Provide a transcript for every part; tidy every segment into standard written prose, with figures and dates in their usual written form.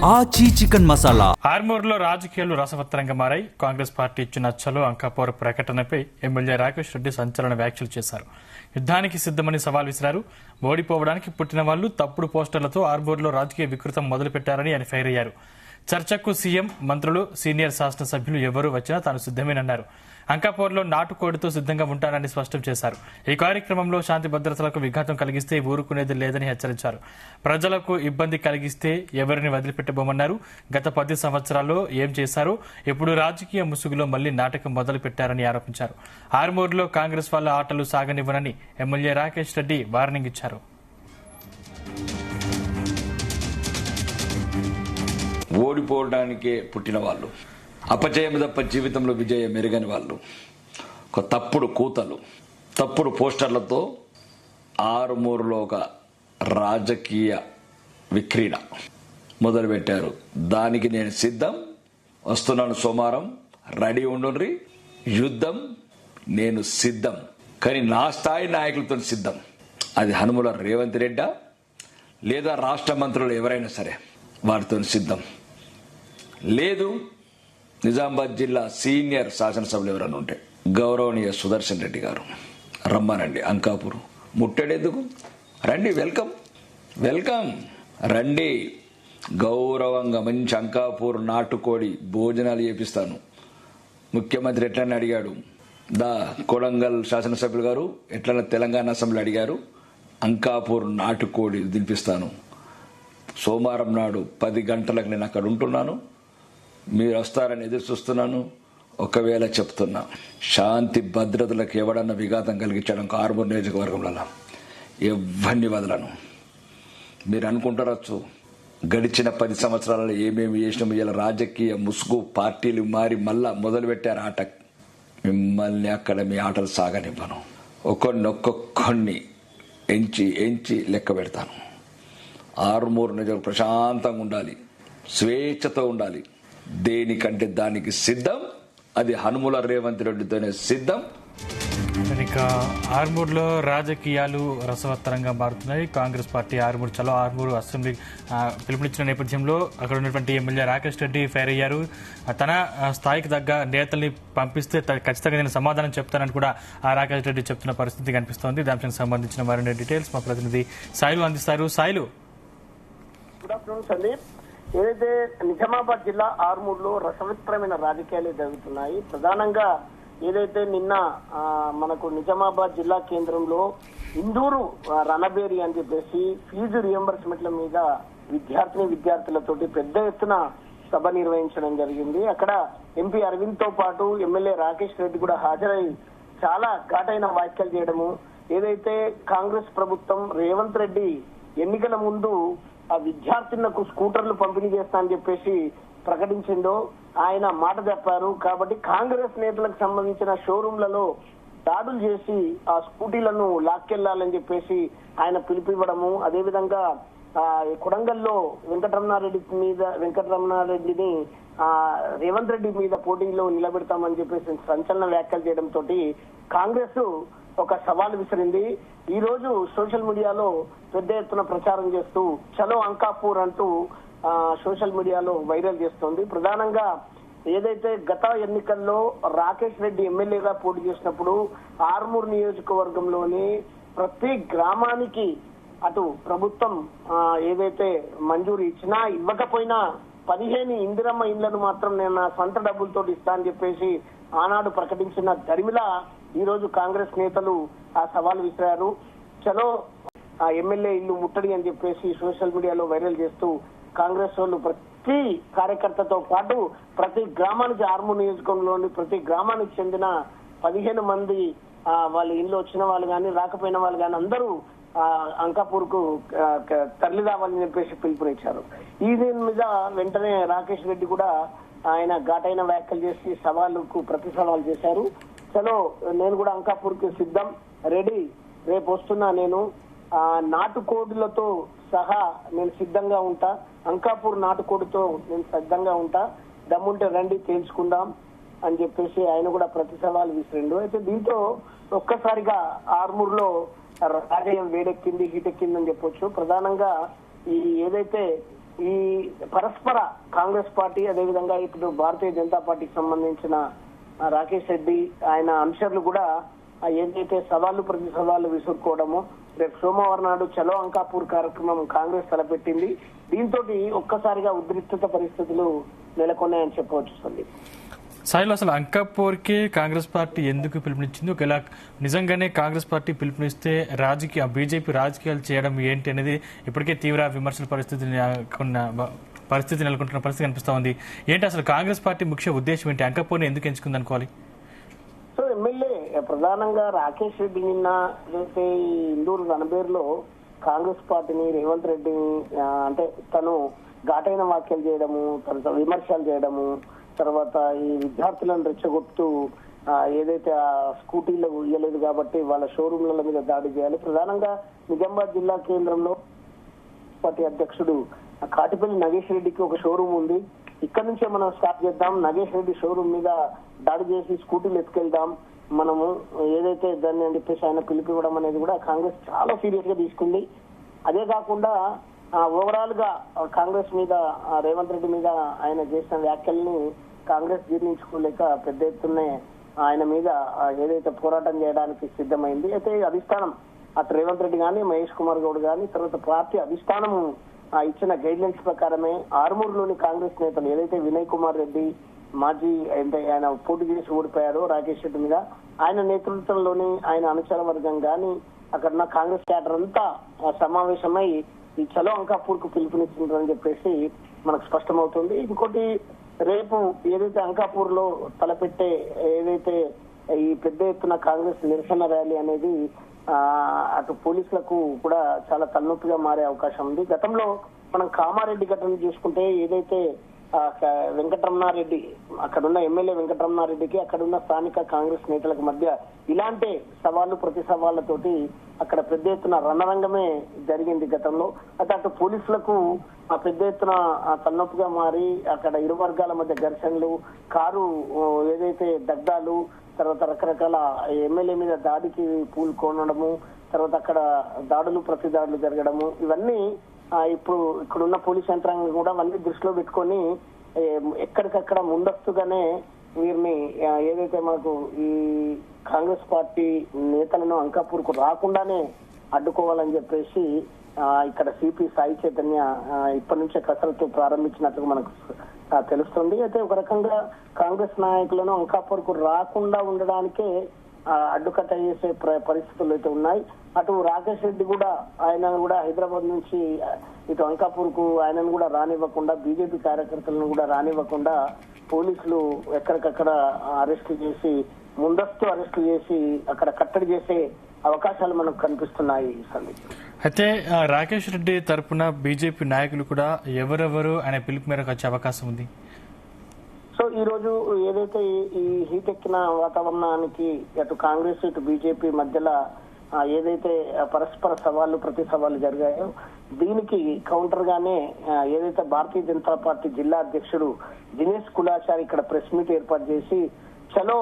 ఆచి చికెన్ మసాలా. ఆర్మూర్లో రాజకీయాలు రసవత్తరంగా మారాయి. కాంగ్రెస్ పార్టీ ఇచ్చిన చలో అంకాపూర్ ప్రకటనపై ఎమ్మెల్యే రాకేష్ రెడ్డి సంచలన వ్యాఖ్యలు చేశారు. యుద్ధానికి సిద్దమని సవాల్ విసిరారు. ఓడిపోవడానికి పుట్టిన వాళ్లు తప్పుడు పోస్టర్లతో ఆర్మూర్లో రాజకీయ వికృతం మొదలుపెట్టారని ఆయన ఫైర్ అయ్యారు. చర్చకు సీఎం, మంత్రులు, సీనియర్ శాసనసభ్యులు ఎవరూ వచ్చినా తాను సిద్దమేనన్నారు. అంకాపూర్లో నాటుకోడితో సిద్దంగా ఉంటానని స్పష్టం చేశారు. ఈ కార్యక్రమంలో శాంతి భద్రతలకు విఘాతం కలిగిస్తే ఊరుకునేది లేదని హెచ్చరించారు. ప్రజలకు ఇబ్బంది కలిగిస్తే ఎవరిని వదిలిపెట్టబోమన్నారు. గత 10 సంవత్సరాల్లో ఏం చేశారో ఇప్పుడు రాజకీయ ముసుగులో మళ్లీ నాటకం మొదలు పెట్టారని ఆరోపించారు. ఆర్మూర్లో కాంగ్రెస్ వాళ్ళ ఆటలు సాగనివ్వనని ఎమ్మెల్యే రాకేష్ రెడ్డి వార్నింగ్ ఇచ్చారు. ఓడిపోవడానికే పుట్టిన వాళ్ళు, అపజయం తప్ప జీవితంలో విజయం ఎరగని వాళ్ళు, ఒక తప్పుడు కూతలు, తప్పుడు పోస్టర్లతో ఆరుమూరులో ఒక రాజకీయ విక్రీడ మొదలుపెట్టారు. దానికి నేను సిద్ధం, వస్తున్నాను సోమవారం, రెడీ ఉండుండ్రి, యుద్ధం నేను సిద్ధం. కానీ నా స్థాయి నాయకులతో సిద్ధం. అది హనుమల రేవంత్ రెడ్డి లేదా రాష్ట్ర మంత్రులు ఎవరైనా సరే వారితో సిద్ధం. లేదు నిజామాబాద్ జిల్లా సీనియర్ శాసనసభ్యులు ఎవరైనా ఉంటే గౌరవనీయ సుదర్శన్ రెడ్డి గారు రమ్మనండి. అంకాపూర్ ముట్టడెందుకు, రండి, వెల్కమ్ వెల్కమ్, రండి. గౌరవంగా మంచి అంకాపూర్ నాటుకోడి భోజనాలు చేపిస్తాను. ముఖ్యమంత్రి ఎట్లనే అడిగాడు, కొడంగల్ శాసనసభ్యులు గారు ఎట్లన్నా తెలంగాణ అసెంబ్లీ అడిగారు, అంకాపూర్ నాటుకోడి తినిపిస్తాను. సోమవారం నాడు 10 గంటలకు నేను అక్కడ ఉంటున్నాను, మీరు వస్తారని ఎదురు చూస్తున్నాను. ఒకవేళ చెప్తున్నా, శాంతి భద్రతలకు ఎవడన్నా విఘాతం కలిగించడం ఆర్మూర్ నియోజకవర్గంలో ఎవరిని వదలను. మీరు అనుకుంటారచ్చు గడిచిన 10 సంవత్సరాలలో ఏమేమి చేసినాము, ఇలా రాజకీయ ముసుగు పార్టీలు మారి మళ్ళా మొదలుపెట్టారు ఆట. మిమ్మల్ని అక్కడ మీ ఆటలు సాగనివ్వను. ఒక్కొక్కడిని ఎంచి ఎంచి లెక్క పెడతాను. ఆరుమూరు నిజం ప్రశాంతంగా ఉండాలి, స్వేచ్ఛతో ఉండాలి. దేనికంటే దానికి సిద్ధం. అది హనుమల రేవంత్ రెడ్డితోనే సిద్ధం. ఇక ఆర్మూర్లో రాజకీయాలు రసవత్తరంగా మారుతున్నాయి. కాంగ్రెస్ పార్టీ ఆర్మూర్ చలో ఆర్మూర్ అసెంబ్లీ పిలుపునిచ్చిన నేపథ్యంలో అక్కడ ఉన్నటువంటి ఎమ్మెల్యే రాకేష్ రెడ్డి ఫైర్ అయ్యారు. తన స్థాయికి తగ్గ నేతల్ని పంపిస్తే ఖచ్చితంగా నేను సమాధానం చెప్తానని కూడా ఆ రాకేష్ రెడ్డి చెప్తున్న పరిస్థితి కనిపిస్తోంది. దానికి సంబంధించిన మరిన్ని డీటెయిల్స్ మా ప్రతినిధి సాయిలు అందిస్తారు. Sailu, good afternoon Sandeep. ఏదైతే నిజామాబాద్ జిల్లా ఆర్మూర్లో రసవత్తరమైన రాజకీయాలు జరుగుతున్నాయి. ప్రధానంగా ఏదైతే నిన్న మనకు నిజామాబాద్ జిల్లా కేంద్రంలో ఇందూరు రణబేరి అని చెప్పేసి ఫీజు రియంబర్స్మెంట్ల మీద విద్యార్థులతోటి పెద్ద ఎత్తున సభ నిర్వహించడం జరిగింది. అక్కడ ఎంపీ అరవింద్ తో పాటు ఎమ్మెల్యే రాకేష్ రెడ్డి కూడా హాజరై చాలా ఘాటైన వ్యాఖ్యలు చేయడము, ఏదైతే కాంగ్రెస్ ప్రభుత్వం రేవంత్ రెడ్డి ఎన్నికల ముందు ఆ విద్యార్థులకు స్కూటర్లు పంపిణీ చేస్తా అని చెప్పేసి ప్రకటించిందో ఆయన మాట చెప్పారు. కాబట్టి కాంగ్రెస్ నేతలకు సంబంధించిన షోరూంలలో దాడులు చేసి ఆ స్కూటీలను లాక్కెళ్లాలని చెప్పేసి ఆయన పిలుపివ్వడము, అదేవిధంగా కొడంగల్లో వెంకటరమణారెడ్డిని రేవంత్ రెడ్డి మీద పోటీలో నిలబెడతామని చెప్పేసి సంచలన వ్యాఖ్యలు చేయడంతో కాంగ్రెస్ ఒక సవాల్ విసిరింది. ఈ రోజు సోషల్ మీడియాలో పెద్ద ఎత్తున ప్రచారం చేస్తూ చలో అంకాపూర్ అంటూ సోషల్ మీడియాలో వైరల్ చేస్తోంది. ప్రధానంగా ఏదైతే గత ఎన్నికల్లో రాకేష్ రెడ్డి ఎమ్మెల్యేగా పోటీ చేసినప్పుడు ఆర్మూర్ నియోజకవర్గంలోని ప్రతి గ్రామానికి అటు ప్రభుత్వం ఏదైతే మంజూరు ఇచ్చినా ఇవ్వకపోయినా 15 ఇందిరమ్మ ఇండ్లను మాత్రం నేను నా సొంత డబ్బులతో ఇస్తా అని చెప్పేసి ఆనాడు ప్రకటించిన దరిమిలా ఈ రోజు కాంగ్రెస్ నేతలు ఆ సవాల్ విసిరారు. చలో ఆ ఎమ్మెల్యే ఇల్లు ముట్టడి అని చెప్పేసి సోషల్ మీడియాలో వైరల్ చేస్తూ కాంగ్రెస్ వాళ్ళు ప్రతి కార్యకర్తతో పాటు ప్రతి గ్రామానికి ఆర్మూర్ నియోజకవర్గంలోని ప్రతి గ్రామానికి చెందిన 15 మంది వాళ్ళ ఇంట్లో వచ్చిన వాళ్ళు కానీ రాకపోయిన వాళ్ళు కానీ అందరూ అంకాపూర్ కు తరలి రావాలని చెప్పేసి పిలుపునిచ్చారు. ఈ దీని మీద వెంటనే రాకేష్ రెడ్డి కూడా ఆయన ఘాటైన వ్యాఖ్యలు చేసి సవాళ్లకు ప్రతి సవాల్ చేశారు. చలో నేను కూడా అంకాపూర్ కి సిద్ధం, రెడీ, రేపు వస్తున్నా, నేను నాటుకోడులతో సహా నేను సిద్ధంగా ఉంటా, అంకాపూర్ నాటుకోడితో నేను సిద్ధంగా ఉంటా, దమ్ముంటే రండి తేల్చుకుందాం అని చెప్పేసి ఆయన కూడా ప్రతి సవాల్ విసిరిండు. అయితే దీంతో ఒక్కసారిగా ఆర్మూర్ లో రాజకీయం వేడెక్కింది, హీటెక్కింది అని చెప్పొచ్చు. ప్రధానంగా ఈ ఏదైతే ఈ పరస్పర కాంగ్రెస్ పార్టీ అదేవిధంగా ఇప్పుడు భారతీయ జనతా పార్టీకి సంబంధించిన రాకేష్ రెడ్డి ఆయన అనుచరులు కూడా ఏదైతే సవాళ్లు ప్రతి సవాళ్లు విసురుకోవడము, రేపు సోమవారం నాడు చలో అంకాపూర్ కార్యక్రమం కాంగ్రెస్ తలపెట్టింది. దీంతో ఒక్కసారిగా ఉద్రిక్తత పరిస్థితులు నెలకొన్నాయని చెప్పవచ్చు సందీప్. సాయిలో అసలు అంకాపూర్కి కాంగ్రెస్ పార్టీ ఎందుకు పిలుపునిచ్చింది? ఒకవేళ నిజంగానే కాంగ్రెస్ పార్టీ పిలుపునిస్తే బీజేపీ రాజకీయాలు చేయడం ఏంటి అనేది ఇప్పటికే తీవ్ర విమర్శల పరిస్థితి నెలకొంటున్న పరిస్థితి కనిపిస్తా ఉంది. ఏంటి అసలు కాంగ్రెస్ పార్టీ ముఖ్య ఉద్దేశం ఏంటి? అంకాపూర్ని ఎందుకు ఎంచుకుంది అనుకోవాలి? సో ఎమ్మెల్యే ప్రధానంగా రాకేష్ రెడ్డి నిన్న అయితే ఈ ఇందూరు రణబేర్లో కాంగ్రెస్ పార్టీని రేవంత్ రెడ్డిని అంటే తను ఘాటైన వ్యాఖ్యలు చేయడము, తర్వాత విమర్శలు చేయడము, తర్వాత ఈ విద్యార్థులను రెచ్చగొడుతూ ఏదైతే ఆ స్కూటీలో ఇయ్యలేదు కాబట్టి వాళ్ళ షోరూమ్ల మీద దాడి చేయాలి. ప్రధానంగా నిజామాబాద్ జిల్లా కేంద్రంలో పార్టీ అధ్యక్షుడు కాటిపల్లి నగేష్ రెడ్డికి ఒక షోరూమ్ ఉంది. ఇక్కడ నుంచే మనం స్టార్ట్ చేద్దాం, నగేష్ రెడ్డి షోరూమ్ మీద దాడి చేసి స్కూటీలు ఎత్తుకెళ్దాం మనము ఏదైతే దాన్ని అని చెప్పేసి ఆయన పిలిపివ్వడం అనేది కూడా కాంగ్రెస్ చాలా సీరియస్ గా తీసుకుంది. అదే కాకుండా ఓవరాల్ గా కాంగ్రెస్ మీద రేవంత్ రెడ్డి మీద ఆయన చేసిన వ్యాఖ్యల్ని కాంగ్రెస్ జీర్ణించుకోలేక పెద్ద ఎత్తునే ఆయన మీద ఏదైతే పోరాటం చేయడానికి సిద్ధమైంది. అయితే అధిష్టానం అటు రేవంత్ రెడ్డి కానీ, మహేష్ కుమార్ గౌడ్ కానీ, తర్వాత పార్టీ అధిష్టానం ఇచ్చిన గైడ్ లైన్స్ ప్రకారమే ఆర్మూరులోని కాంగ్రెస్ నేతలు ఏదైతే వినయ్ కుమార్ రెడ్డి మాజీ ఆయన పోటీ చేసి ఓడిపోయారో రాకేష్ రెడ్డి మీద, ఆయన నేతృత్వంలోని ఆయన అనుచర వర్గం కానీ అక్కడ ఉన్న కాంగ్రెస్ క్యాడర్ అంతా సమావేశమై ఈ చలో అంకాపూర్ కు పిలుపునిచ్చిందని చెప్పేసి మనకు స్పష్టమవుతుంది. ఇంకోటి రేపు ఏదైతే అంకాపూర్ లో తలపెట్టే ఏదైతే ఈ పెద్ద ఎత్తున కాంగ్రెస్ నిరసన ర్యాలీ అనేది అటు పోలీసులకు కూడా చాలా తలనొప్పిగా మారే అవకాశం ఉంది. గతంలో మనం కామారెడ్డి ఘటన చూసుకుంటే ఏదైతే వెంకటరమణారెడ్డి అక్కడున్న ఎమ్మెల్యే వెంకటరమణారెడ్డికి అక్కడున్న స్థానిక కాంగ్రెస్ నేతలకు మధ్య ఇలాంటి సవాళ్లు ప్రతి సవాళ్లతోటి అక్కడ పెద్ద ఎత్తున రణరంగమే జరిగింది గతంలో. అయితే అటు పోలీసులకు పెద్ద ఎత్తున తలనొప్పిగా మారి అక్కడ ఇరు వర్గాల మధ్య ఘర్షణలు, కారు ఏదైతే దగ్ధాలు, తర్వాత రకరకాల ఎమ్మెల్యే మీద దాడికి పూనుకోనడము, తర్వాత అక్కడ దాడులు ప్రతి దాడులు జరగడము, ఇవన్నీ ఇప్పుడు ఇక్కడున్న పోలీస్ యంత్రాంగం కూడా అవన్నీ దృష్టిలో పెట్టుకొని ఎక్కడికక్కడ ముందస్తుగానే వీరిని ఏదైతే మనకు ఈ కాంగ్రెస్ పార్టీ నేతలను అంకాపూర్ కు రాకుండానే అడ్డుకోవాలని చెప్పేసి ఇక్కడ సిపి సాయి చైతన్య ఇప్పటి నుంచే కసరత్తు ప్రారంభించినట్లు మనకు తెలుస్తుంది. అయితే ఒక రకంగా కాంగ్రెస్ నాయకులను అంకాపూర్ కు రాకుండా ఉండడానికే అడ్డుకట్ట చేసే పరిస్థితులు అయితే ఉన్నాయి. అటు రాకేష్ రెడ్డి కూడా ఆయన కూడా హైదరాబాద్ నుంచి ఇటు అంకాపూర్ కు ఆయనను కూడా రానివ్వకుండా, బీజేపీ కార్యకర్తలను కూడా రానివ్వకుండా పోలీసులు ఎక్కడికక్కడ అరెస్టు చేసి ముందస్తు అరెస్టు చేసి అక్కడ కట్టడి చేసే అవకాశాలు మనకు కనిపిస్తున్నాయి సందీప్. అయితే రాకేష్ రెడ్డి తరఫున బీజేపీ నాయకులు కూడా ఎవరెవరు ఆయన పిలుపు మేరకు వచ్చే అవకాశం ఉంది? సో ఈ రోజు ఏదైతే ఈ హీట్ ఎక్కిన వాతావరణానికి అటు కాంగ్రెస్ ఇటు బీజేపీ మధ్యలో ఏదైతే పరస్పర సవాళ్లు ప్రతి సవాళ్లు జరిగాయో దీనికి కౌంటర్ గానే ఏదైతే భారతీయ జనతా పార్టీ జిల్లా అధ్యక్షుడు దినేష్ కులాచారి ఇక్కడ ప్రెస్ మీట్ ఏర్పాటు చేసి చలో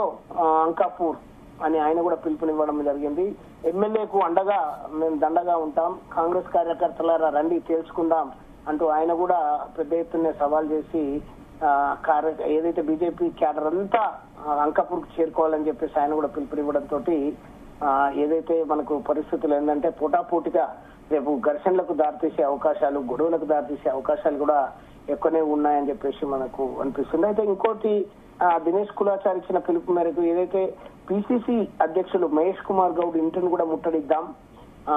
అంకాపూర్ అని ఆయన కూడా పిలుపునివ్వడం జరిగింది. ఎమ్మెల్యేకు అండగా మేము దండగా ఉంటాం, కాంగ్రెస్ కార్యకర్తలారా రండి తేల్చుకుందాం అంటూ ఆయన కూడా పెద్ద ఎత్తున సవాల్ చేసి ఏదైతే బీజేపీ క్యాడర్ అంతా అంకాపూర్ కు చేరుకోవాలని చెప్పేసి ఆయన కూడా పిలుపునివ్వడంతో ఏదైతే మనకు పరిస్థితులు ఏంటంటే పోటాపోటీగా రేపు ఘర్షణలకు దారితీసే అవకాశాలు, గొడవలకు దారితీసే అవకాశాలు కూడా ఎక్కువనే ఉన్నాయని చెప్పేసి మనకు అనిపిస్తుంది. అయితే ఇంకోటి దినేష్ కులాచారి ఇచ్చిన పిలుపు మేరకు ఏదైతే పిసిసి అధ్యక్షులు మహేష్ కుమార్ గౌడ్ ఇంటిని కూడా ముట్టడిద్దాం,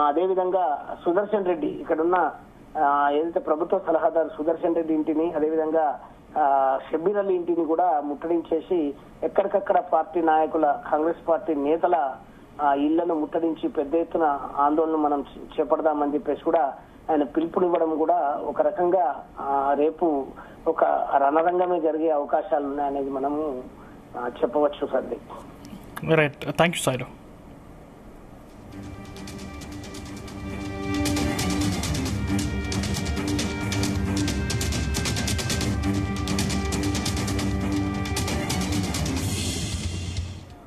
అదేవిధంగా సుదర్శన్ రెడ్డి ఇక్కడున్న ఏదైతే ప్రభుత్వ సలహాదారు సుదర్శన్ రెడ్డి ఇంటిని, అదేవిధంగా షబ్బీర్ అలీ ఇంటిని కూడా ముట్టడించేసి ఎక్కడికక్కడ పార్టీ నాయకుల కాంగ్రెస్ పార్టీ నేతల ఇళ్లను ముట్టడించి పెద్ద ఎత్తున ఆందోళన మనం చేపడదామని చెప్పేసి కూడా ఆయన పిలుపునివ్వడం కూడా ఒక రకంగా రేపు ఒక రణరంగమే జరిగే అవకాశాలు ఉన్నాయనేది మనము చెప్పవచ్చు Sandeep. Right, thank you Sairam.